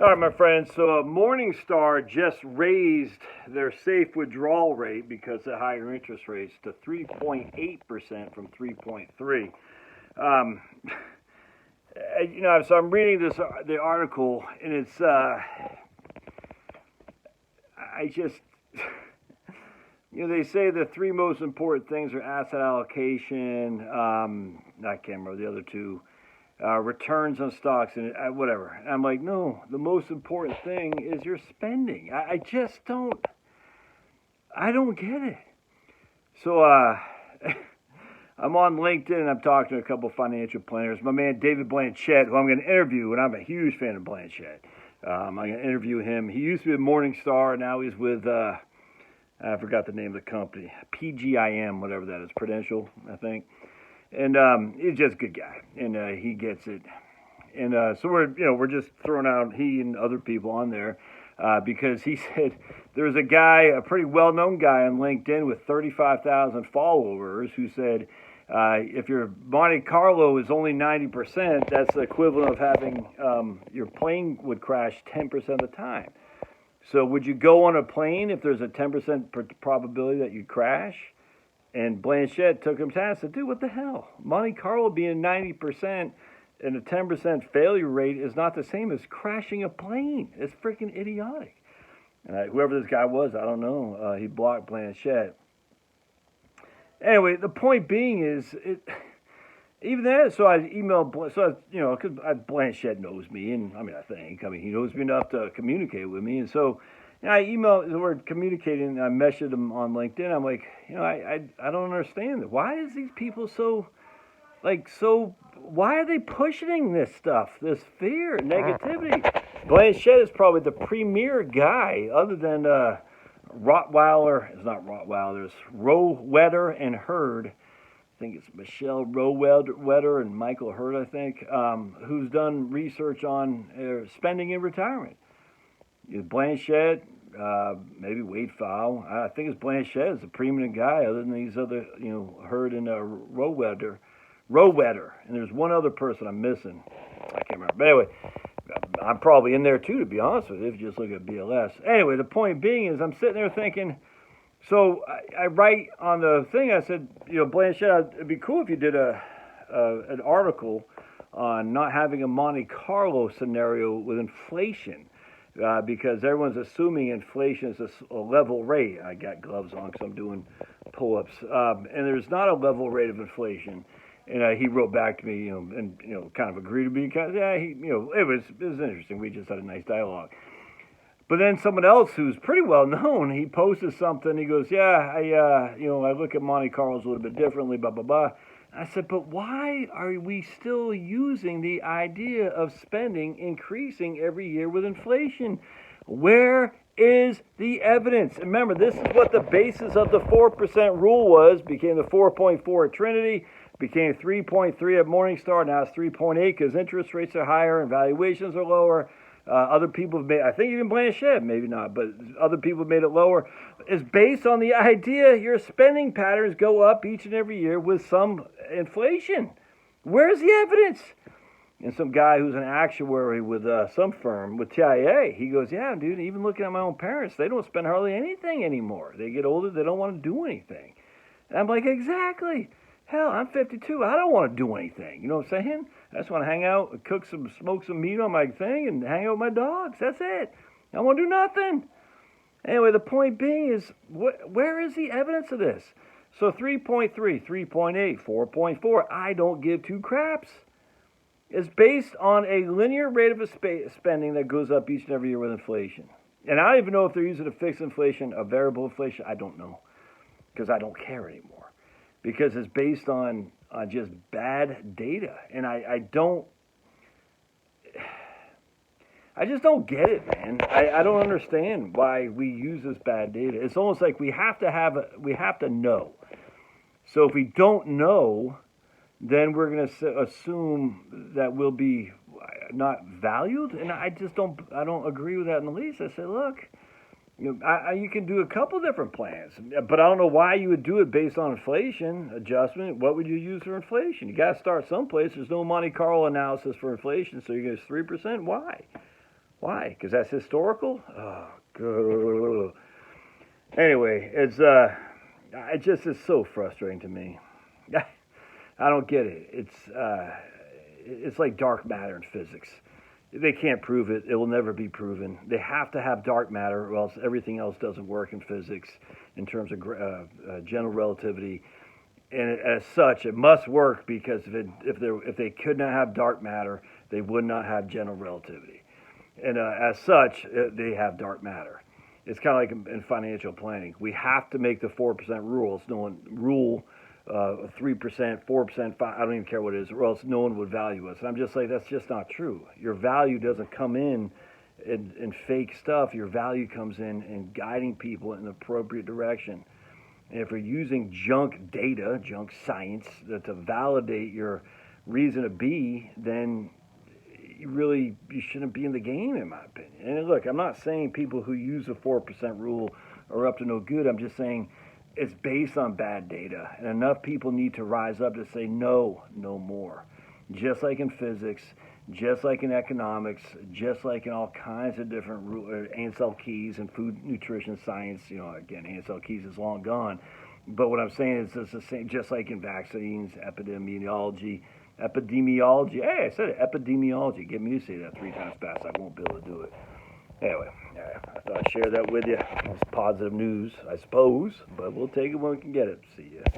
All right, my friends. So Morningstar just raised their safe withdrawal rate because of higher interest rates to 3.8% from 3.3. Um, so I'm reading the article, and it's I just they say the three most important things are asset allocation. I can't remember the other two. Returns on stocks and whatever. And I'm like, no, the most important thing is your spending. I just don't. I don't get it. So I'm on LinkedIn and I'm talking to a couple of financial planners. My man David Blanchett, who I'm going to interview, and I'm a huge fan of Blanchett. I'm going to interview him. He used to be with Morningstar. Now he's with I forgot the name of the company, PGIM, whatever that is, Prudential, I think. And he's just a good guy, and he gets it. And so we're just throwing out he and other people on there because he said there's a guy, a pretty well-known guy on LinkedIn with 35,000 followers who said if your Monte Carlo is only 90%, that's the equivalent of having your plane would crash 10% of the time. So would you go on a plane if there's a 10% probability that you'd crash? And Blanchett took him to task and said, dude, what the hell? Monte Carlo being 90% and a 10% failure rate is not the same as crashing a plane. It's freaking idiotic. Whoever this guy was, I don't know. He blocked Blanchett. Anyway, the point being is, even that, so I emailed, because Blanchett knows me, and he knows me enough to communicate with me, and so I emailed, the word communicating, I messaged him on LinkedIn. I'm like, I don't understand it. Why is these people why are they pushing this stuff, this fear, negativity? Blanchett is probably the premier guy, other than Rottweiler, it's not Rottweiler, it's Rowetter and Hurd. I think it's Michelle Rowetter and Michael Hurd, I think, who's done research on spending in retirement. Blanchett, maybe Wade Fowle. I think it's Blanchett is the preeminent guy, other than these other, Hurd and Rowetter. And there's one other person I'm missing. I can't remember. But anyway, I'm probably in there too, to be honest with you, if you just look at BLS. Anyway, the point being is I'm sitting there thinking, so I write on the thing, I said, Blanchett, it'd be cool if you did an article on not having a Monte Carlo scenario with inflation. Because everyone's assuming inflation is a level rate. I got gloves on because I'm doing pull-ups, and there's not a level rate of inflation. And he wrote back to me, and kind of agreed with me. It was interesting. We just had a nice dialogue. But then someone else who's pretty well known, he posted something. He goes, I look at Monte Carlos a little bit differently. Blah blah blah. I said, but why are we still using the idea of spending increasing every year with inflation? Where is the evidence? Remember, this is what the basis of the 4% rule was, became the 4.4 at Trinity, became 3.3 at Morningstar, now it's 3.8 because interest rates are higher and valuations are lower. Other people have made, I think even Blanchett, maybe not, but other people have made it lower, is based on the idea your spending patterns go up each and every year with some inflation. Where's the evidence? And some guy who's an actuary with some firm, with TIA, he goes, yeah, dude, even looking at my own parents, they don't spend hardly anything anymore. They get older, they don't want to do anything. And I'm like, exactly. Hell, I'm 52. I don't want to do anything. You know what I'm saying? I just want to hang out, smoke some meat on my thing, and hang out with my dogs. That's it. I don't want to do nothing. Anyway, the point being is, where is the evidence of this? So 3.3, 3.8, 4.4, I don't give two craps. It's based on a linear rate of spending that goes up each and every year with inflation. And I don't even know if they're using a fixed inflation, a variable inflation. I don't know, because I don't care anymore. Because it's based on just bad data. And I just don't get it, man. I don't understand why we use this bad data. It's almost like we have to know. So if we don't know, then we're going to assume that we'll be not valued. And I don't agree with that in the least. I say, look, you can do a couple different plans, but I don't know why you would do it based on inflation adjustment. What would you use for inflation? You got to start someplace. There's no Monte Carlo analysis for inflation, so you get 3%. Why? Why? Because that's historical? Oh, good. Anyway, it just is so frustrating to me. I don't get it. It's like dark matter in physics. They can't prove it. It will never be proven. They have to have dark matter, or else everything else doesn't work in physics in terms of general relativity. And as such, it must work because if they could not have dark matter, they would not have general relativity. And as such, they have dark matter. It's kind of like in financial planning. We have to make the 4% rules. No one rule 3%, 4%, 5%. I don't even care what it is, or else no one would value us. And I'm just like, that's just not true. Your value doesn't come in fake stuff. Your value comes in guiding people in the appropriate direction. And if you're using junk data, junk science to validate your reason to be, then you shouldn't be in the game, in my opinion. And look, I'm not saying people who use the 4% rule are up to no good. I'm just saying it's based on bad data, and enough people need to rise up to say no more. Just like in physics, just like in economics, just like in all kinds of different Ansel Keys and food nutrition science. Again, Ansel Keys is long gone. But what I'm saying is it's the same, just like in vaccines, epidemiology. Hey, I said it, epidemiology. Get me to say that 3 times fast. I won't be able to do it. Anyway, I thought I'd share that with you. It's positive news, I suppose, but we'll take it when we can get it. See ya.